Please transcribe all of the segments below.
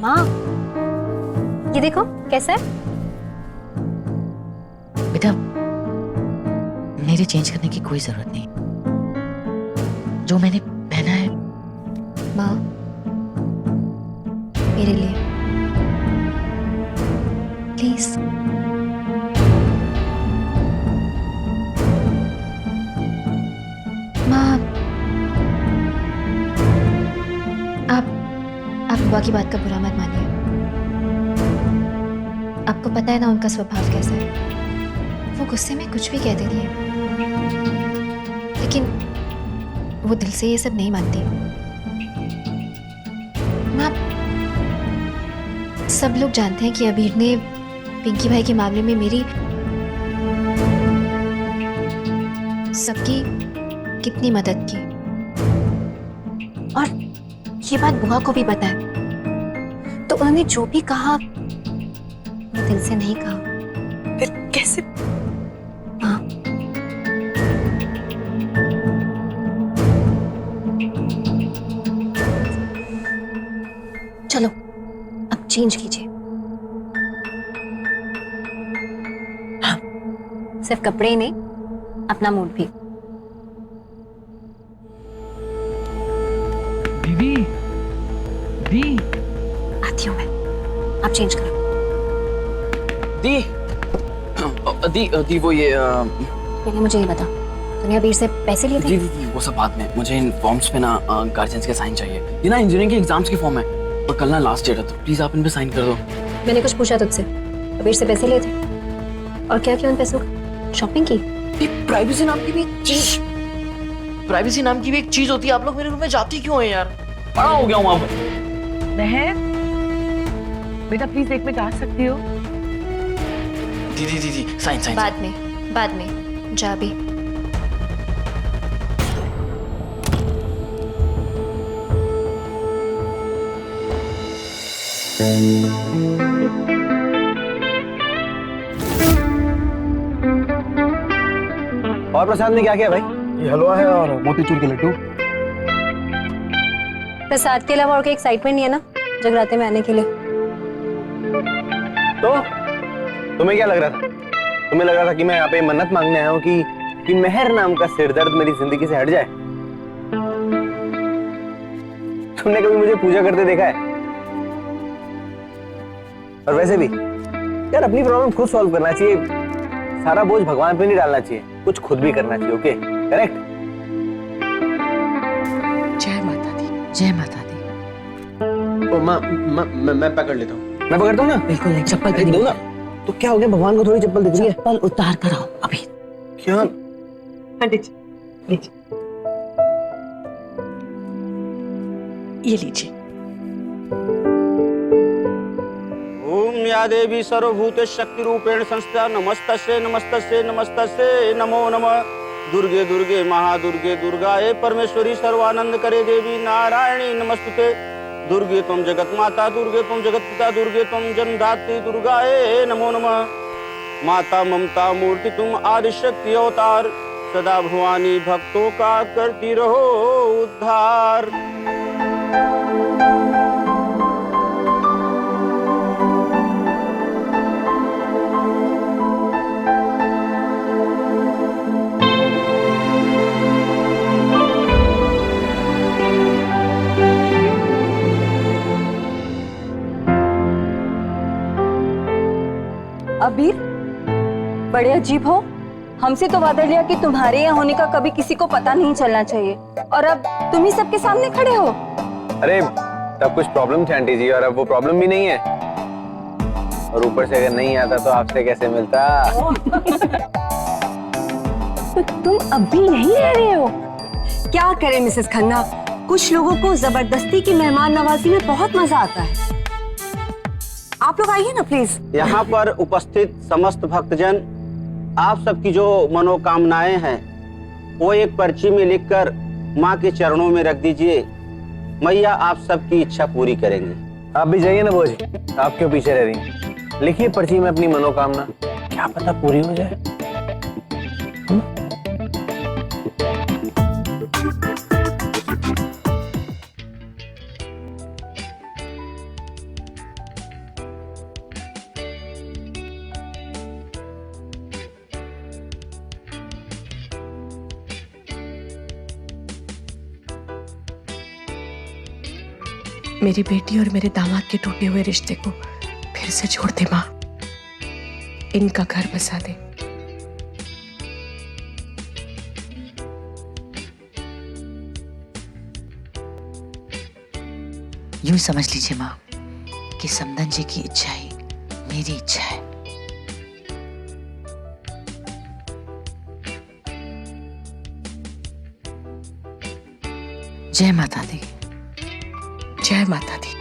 माँ, ये देखो कैसा है। बेटा, मेरे चेंज करने की कोई जरूरत नहीं, जो मैंने पहना है। माँ, मेरे लिए प्लीज। माँ, आप बुआ की बात का बुरा मत मानिए। आपको पता है ना उनका स्वभाव कैसा है, वो गुस्से में कुछ भी कह देती है, लेकिन वो दिल से ये सब नहीं मानती। माँ, सब लोग जानते हैं कि अबीर ने पिंकी भाई के मामले में मेरी सबकी कितनी मदद की, और ये बात बुआ को भी पता है। तो उन्होंने जो भी कहा वो दिल से नहीं कहा। फिर कैसे? हाँ, चलो अब चेंज कीजिए। हाँ, सिर्फ कपड़े ही नहीं, अपना मूड भी। दीदी, दी, आती हूँ मैं, आप चेंज करो। दी, दी वो ये पहले मुझे ये बता, तूने अबीर से पैसे लिए थे? दी, वो सब बाद में। मुझे इन फॉर्म्स पे ना गार्जियंस के साइन चाहिए। ये ना इंजीनियरिंग के एग्जाम्स के फॉर्म है, और कल ना लास्ट डेट है, तो प्लीज आप इन पे साइन कर दो। मैंने कुछ पूछा तुझसे? अबीर से पैसे लिए थे और क्या किया उन पैसों का? शॉपिंग की? प्राइवेसी नाम की भी एक चीज, प्राइवेसी नाम की भी एक चीज होती है। आप लोग मेरे रूम में जाती क्यों है यार? बड़ा हो गया हूँ वहां पर। महक, बेटा प्लीज एक मिनट आ सकती हो? दीदी, साइन साइन। बाद में जा भी। और प्रसाद ने क्या किया भाई? ये हलवा है और मोतीचूर के लड्डू। प्रसाद के अलावा और कोई एक्साइटमेंट नहीं है ना जगराते में आने के लिए? तो तुम्हें क्या लग रहा था? तुम्हें लग रहा था कि मैं यहाँ पे मन्नत मांगने आया हूँ कि मेहर नाम का सिरदर्द मेरी जिंदगी से हट जाए? तुमने कभी मुझे पूजा करते देखा है? और वैसे भी यार, अपनी प्रॉब्लम खुद सॉल्व करना चाहिए, सारा बोझ भगवान पे नहीं डालना चाहिए, कुछ खुद भी करना चाहिए। Okay, correct? जय माता दी, जय माता दी। ओ माँ, मैं पकड़ लेता हूँ। मैं पकड़ता हूँ ना? बिल्कुल नहीं, चप्पल अरे दो ना। तो क्या हो गया, भगवान को थोड़ी चप्पल दिख रही है? चप्पल उतार कर आओ अभी। क्या? ये लीजिए। ओम या देवी सर्वभूत शक्ति रूपेण संस्था नमस्तस्यै नमस्तस्यै नमस्तस्यै नमो नमः। दुर्गे दुर्गे महादुर्गे दुर्गाये परमेश्वरी सर्वानंद करे देवी नारायणी नमस्तुते। दुर्गे त्वं जगत माता दुर्गे त्वं जगत पिता दुर्गे त्वं जन्मदात्री दुर्गाये नमो नमः। माता ममता मूर्ति तुम आदिशक्ति अवतार, सदा भवानी भक्तों का करती रहो उद्धार। अबीर, बड़े अजीब हो। हमसे तो वादा लिया कि तुम्हारे यहाँ होने का कभी किसी को पता नहीं चलना चाहिए, और अब तुम ही सबके सामने खड़े हो। अरे तब कुछ प्रॉब्लम थी आंटी जी, और अब वो प्रॉब्लम भी नहीं है, और ऊपर से अगर नहीं आता तो आपसे कैसे मिलता? तो तुम अभी यहीं रह रहे हो? क्या करें मिसेस खन्ना, कुछ लोगों को जबरदस्ती की मेहमान नवाजी में बहुत मजा आता है। आप लोग आइए ना प्लीज। यहाँ पर उपस्थित समस्त भक्तजन, आप सबकी जो मनोकामनाएं हैं वो एक पर्ची में लिखकर माँ के चरणों में रख दीजिए। मैया आप सबकी इच्छा पूरी करेंगे। आप भी जाइए ना बुआ जी, आप क्यों पीछे रह रही हैं? लिखिए पर्ची में अपनी मनोकामना, क्या पता पूरी हो जाए। मेरी बेटी और मेरे दामाद के टूटे हुए रिश्ते को फिर से जोड़ दे माँ, इनका घर बसा दे। यूं समझ लीजिए माँ कि समदन जी की इच्छा ही मेरी इच्छा है। जय माता दी। जय माता दी।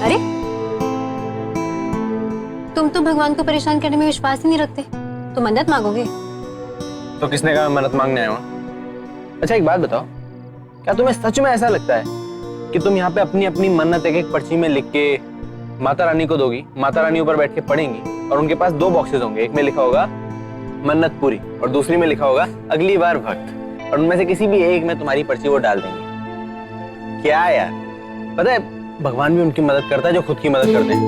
अरे तुम तो भगवान को परेशान करने में विश्वास ही नहीं रखते, तो मन्नत मांगोगे? तो किसने कहा मैं मन्नत मांगने आया हूँ? अच्छा एक बात बताओ, क्या तुम्हें सच में ऐसा लगता है कि तुम यहाँ पे अपनी अपनी मन्नत एक एक पर्ची में लिख के माता रानी को दोगी, माता रानी ऊपर बैठ के पढ़ेंगी और उनके पास 2 बॉक्सेस होंगे, एक में लिखा होगा मन्नत पूरी और दूसरी में लिखा होगा अगली बार भक्त, और उनमें से किसी भी एक में तुम्हारी पर्ची वो डाल देंगे। क्या यार, पता है भगवान भी उनकी मदद करता है जो खुद की मदद करते हैं।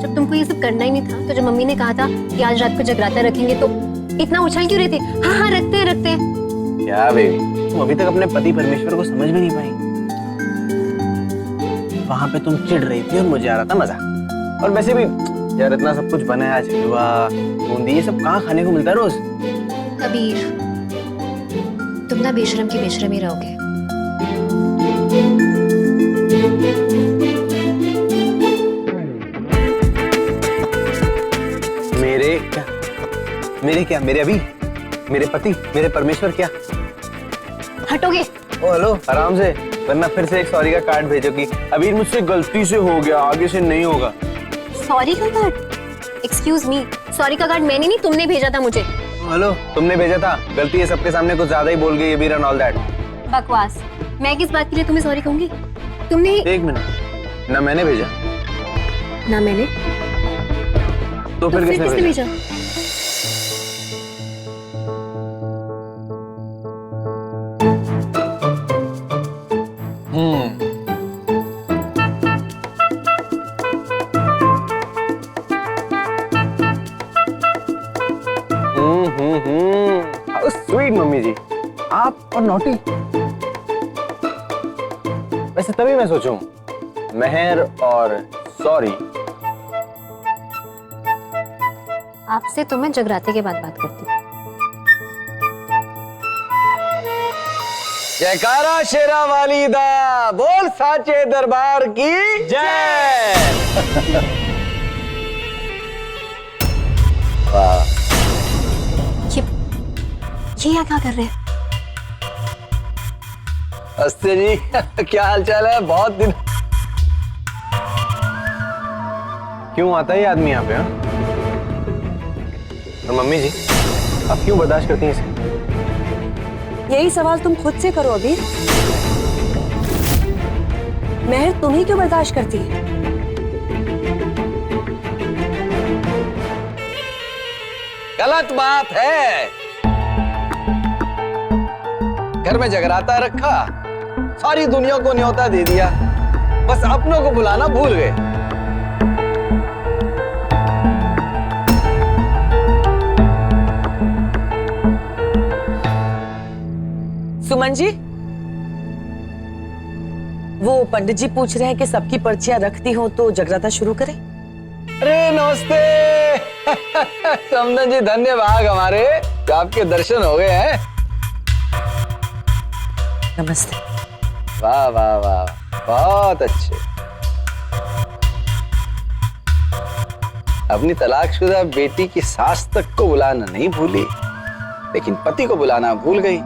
जब तुमको ये सब करना ही नहीं था, तो जब मम्मी ने कहा था कि आज रात को जगराता रखेंगे, तो इतना उछल क्यों रहे थे? हाँ हाँ रखते हैं रखते हैं। क्या बेबी, तुम अभी तक अपने पति परमेश्वर को समझ भी नहीं पाई। वहां पे तुम चिढ़ रही थी और मुझे आ रहा था मजा। और वैसे भी यार इतना सब कुछ बना है, हलवा बूंदी, ये सब कहाँ खाने को मिलता है रोज? कबीर, तुम ना बेशरम की बेशरम ही रहोगे। मेरे अभी मेरे पति, मेरे परमेश्वर क्या? हटोगे? ओ हेलो, आराम से, वरना फिर से एक सॉरी का कार्ड भेजोगी। अभी मुझसे गलती से हो गया, आगे से नहीं होगा। सॉरी का कार्ड? एक्सक्यूज मी, सॉरी का कार्ड मैंने नहीं, तुमने भेजा था मुझे। हेलो, तुमने भेजा था, गलती है सबके सामने कुछ ज्यादा ही बोल गई, ये ऑल दैट। बकवास, मैं किस बात के लिए तुम्हें सॉरी कहूंगी? तुमने एक मिनट, ना मैंने भेजा ना मैंने, तो फिर किसने भेजा? हाउ स्वीट मम्मी जी, आप और नोटी। वैसे तभी मैं सोचूं मेहर और सॉरी। आपसे तो मैं जगराते के बाद बात करती हूँ। जयकारा शेरा वाली दा, बोल साचे दरबार की जय। वाह, ये क्या कर रहे हैं? अस्ते जी, क्या हालचाल है? बहुत दिन। क्यों आता है ये आदमी यहाँ पे? हाँ? और मम्मी जी, आप क्यों बर्दाश्त करती हैं इसे? यही सवाल तुम खुद से करो अभी। महर तुम ही क्यों बर्दाश्त करती है? गलत बात है। घर में जगराता रखा, सारी दुनिया को न्योता दे दिया, बस अपनों को बुलाना भूल गए। सुमन जी, वो पंडित जी पूछ रहे हैं कि सबकी पर्चियां रखती हो तो जगराता शुरू करें। अरे नमस्ते। समदन जी, धन्य भाग हमारे, आपके दर्शन हो गए हैं। नमस्ते। वाह वाह वाह, बहुत अच्छे। अपनी तलाकशुदा बेटी की सास तक को बुलाना नहीं भूली, लेकिन पति को बुलाना भूल गई,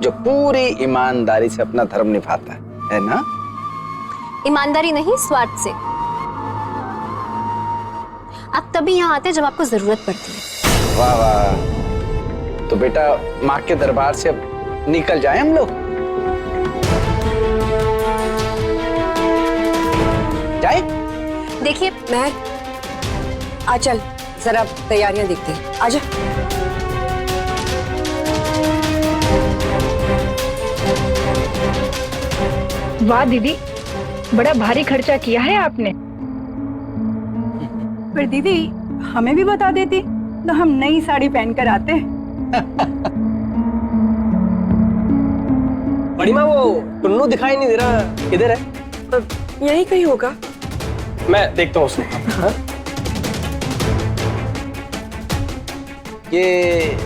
जो पूरी ईमानदारी से अपना धर्म निभाता है ना? ईमानदारी नहीं, स्वार्थ से। आप तभी यहाँ आते जब आपको जरूरत पड़ती है। वाह वाह, तो बेटा माँ के दरबार से अब निकल जाए हम लोग, जाए? देखिए महर, आ चल जरा तैयारियां देखते हैं, आजा। वाह दीदी, बड़ा भारी खर्चा किया है आपने। पर दीदी हमें भी बता देती, तो हम नई साड़ी पहनकर आते। बड़ी माँ, वो टुन्नू दिखाई नहीं दे रहा, किधर है? यही कहीं होगा। मैं देखता हूँ उसको। हाँ? ये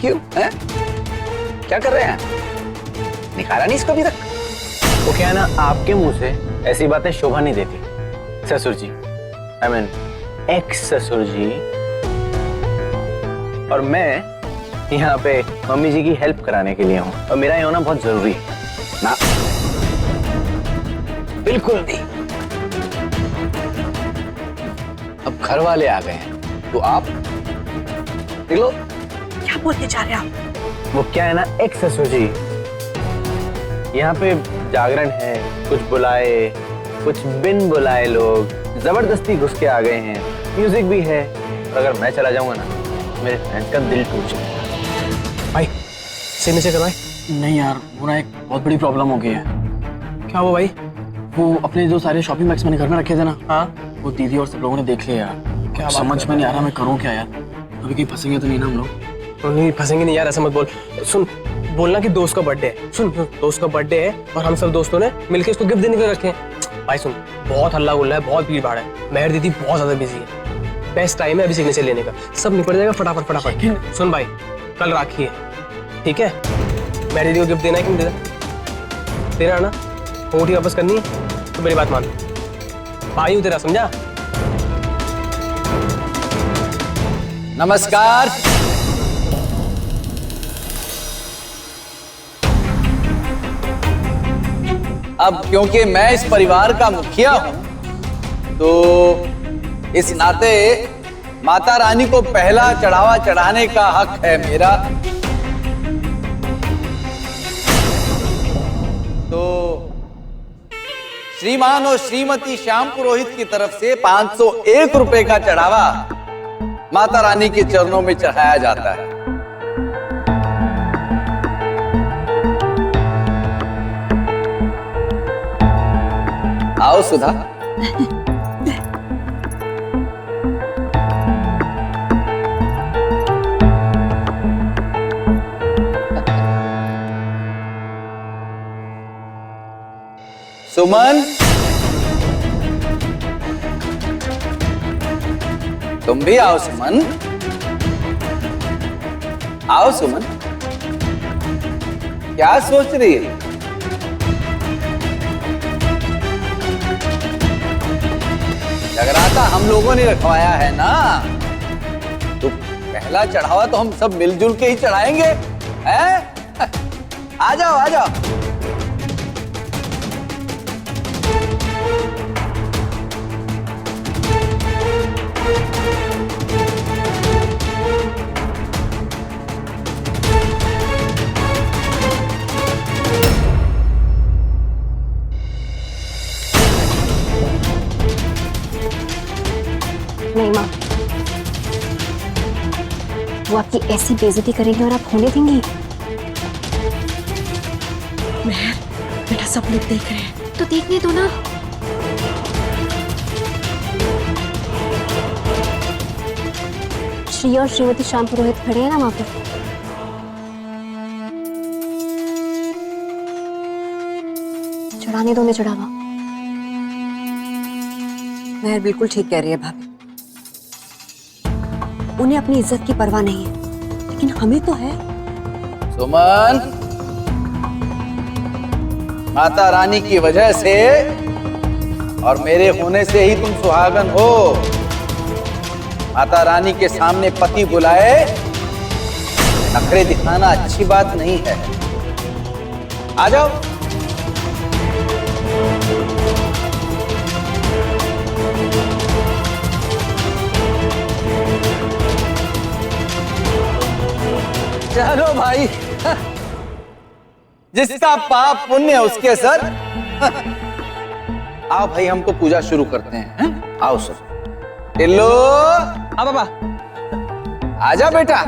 क्यों है? क्या कर रहे हैं? निकाला नहीं इसको अभी तक? वो क्या है ना, आपके मुंह से ऐसी बातें शोभा नहीं देती ससुर जी, आई मीन एक्स ससुर जी। और मैं यहाँ पे मम्मी जी की हेल्प कराने के लिए हूँ, और मेरा ये होना बहुत जरूरी है ना। बिल्कुल नहीं। अब घर वाले आ गए हैं तो आप देख लो। क्या बोलते जा रहे हैं आप? वो क्या है ना, एक्स ससुर जी, यहाँ पे जागरण है, कुछ बुलाए कुछ बिन बुलाए लोग जबरदस्ती घुस के आ गए हैं, म्यूजिक भी है। और अगर मैं चला जाऊंगा ना, मेरे फ्रेंड्स का दिल टूट जाएगा। भाई सिग्नेचर करवाए? नहीं यार, वो ना एक बहुत बड़ी प्रॉब्लम हो गई है। क्या हुआ भाई? वो अपने जो सारे शॉपिंग बैग्स मैंने घर में रखे थे ना, हाँ, वो दीदी और सब लोगों ने देख लिया यार। क्या समझ में नहीं आ रहा मैं करूँ क्या यार। अभी कहीं फंसेंगे तो नहीं ना हम लोग? नहीं फंसेंगे नहीं यार, ऐसा मत बोल। सुन, बोलना कि दोस्त का बर्थडे है। सुन, दोस्त का बर्थडे है और हम सब दोस्तों ने मिलकर उसको गिफ्ट देने के रखे हैं। भाई सुन, बहुत हल्ला गुल्ला है, बहुत भीड़ भाड़ है, मेहर दीदी बहुत ज्यादा बिजी है, बेस्ट टाइम है अभी सिग्नेचर लेने का, सब निपट जाएगा फटाफट फटाफट। सुन भाई, कल राखी है, ठीक है? मेहर दीदी को गिफ्ट देना है कि नहीं देना? देना ना? अंगूठी वापस करनी है तो मेरी बात मान, भाई हूँ तेरा, समझा? नमस्कार। अब क्योंकि मैं इस परिवार का मुखिया हूं, तो इस नाते माता रानी को पहला चढ़ावा चढ़ाने का हक है मेरा। तो श्रीमान और श्रीमती श्याम पुरोहित की तरफ से 501 रुपए का चढ़ावा माता रानी के चरणों में चढ़ाया जाता है। आओ सुधा। सुमन, तुम भी आओ सुमन। आओ सुमन, क्या सोच रही है? जगराता हम लोगों ने रखवाया है ना, तो पहला चढ़ावा तो हम सब मिलजुल के ही चढ़ाएंगे, हैं? आ जाओ आ जाओ। नहीं माँ, वो आपकी ऐसी बेइज्जती करेंगे और आप होने देंगी? मेहर, बेटा सब लोग देख रहे हैं। तो देखने दो ना। श्री और श्रीमती श्याम पुरोहित खड़े हैं ना वहां पर। चढ़ाने दो, उन्हें चढ़ावा। मेहर बिल्कुल ठीक कह रही है भाभी, उन्हें अपनी इज्जत की परवाह नहीं है, लेकिन हमें तो है। सुमन, माता रानी की वजह से और मेरे होने से ही तुम सुहागन हो। माता रानी के सामने पति बुलाए नखरे दिखाना अच्छी बात नहीं है। आ जाओ। चलो भाई, जिसका पाप पुण्य उसके सर। आओ भाई, हम तो पूजा शुरू करते हैं। आओ सर। टिल्लो, आ बाबा, आजा बेटा।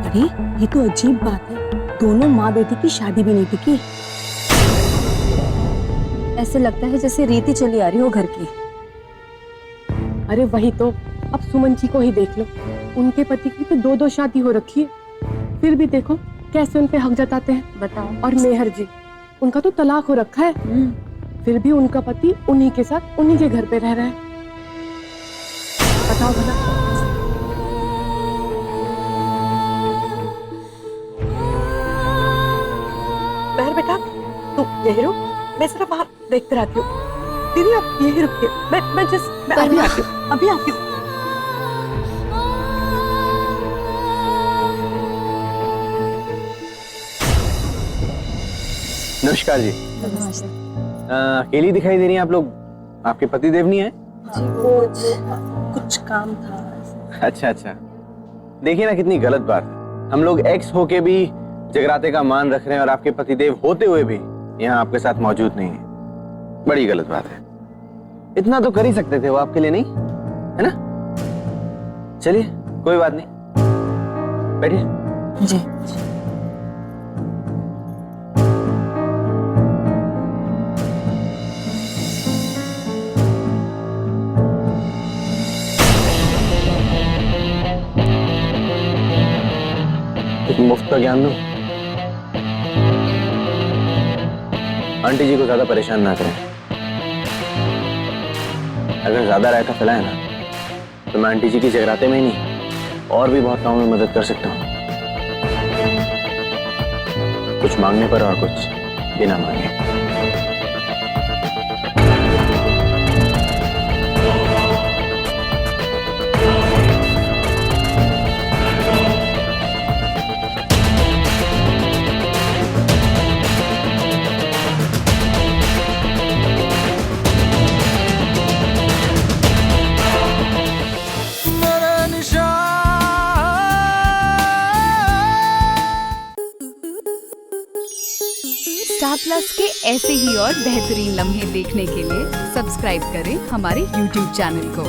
अरे ये तो अजीब बात है, दोनों माँ बेटी की शादी भी नहीं टिकी। ऐसे लगता है जैसे रीति चली आ रही हो घर की। अरे वही तो, अब सुमन जी को ही देख लो, उनके पति की तो 2-2 शादी हो रखी है, फिर भी देखो कैसे उन पे हक जताते हैं। बताओ। और मेहर जी, उनका तो तलाक हो रखा है, फिर भी उनका पति उन्हीं के साथ उन्हीं के घर पे रह रहा है। बताओ भला। मेहर बेटा, तुम यही रुक, मैं जरा बाहर देखते रहती हूँ। दीदी आप यही रुकिए, मैं अभी आती हूँ, अभी आती हूँ। नमस्कार जी। अकेली दिखाई दे रही हैं आप लोग, आपके पति देव नहीं है? कुछ काम था। अच्छा अच्छा, देखिए ना कितनी गलत बात है। हम लोग एक्स होके भी जगराते का मान रख रहे हैं और आपके पतिदेव होते हुए भी यहाँ आपके साथ मौजूद नहीं है। बड़ी गलत बात है। इतना तो कर ही सकते थे वो आपके लिए, नहीं है ना? चलिए कोई बात नहीं, बैठिए। जी। मुफ्त का ज्ञान दूं? आंटी जी को ज्यादा परेशान ना करें। अगर ज्यादा रायता फैलाए ना तो मैं आंटी जी की जगराते में ही नहीं और भी बहुत कामों में मदद कर सकता हूँ, कुछ मांगने पर और कुछ बिना मांगे। स्टार प्लस के ऐसे ही और बेहतरीन लम्हे देखने के लिए सब्सक्राइब करें हमारे YouTube चैनल को।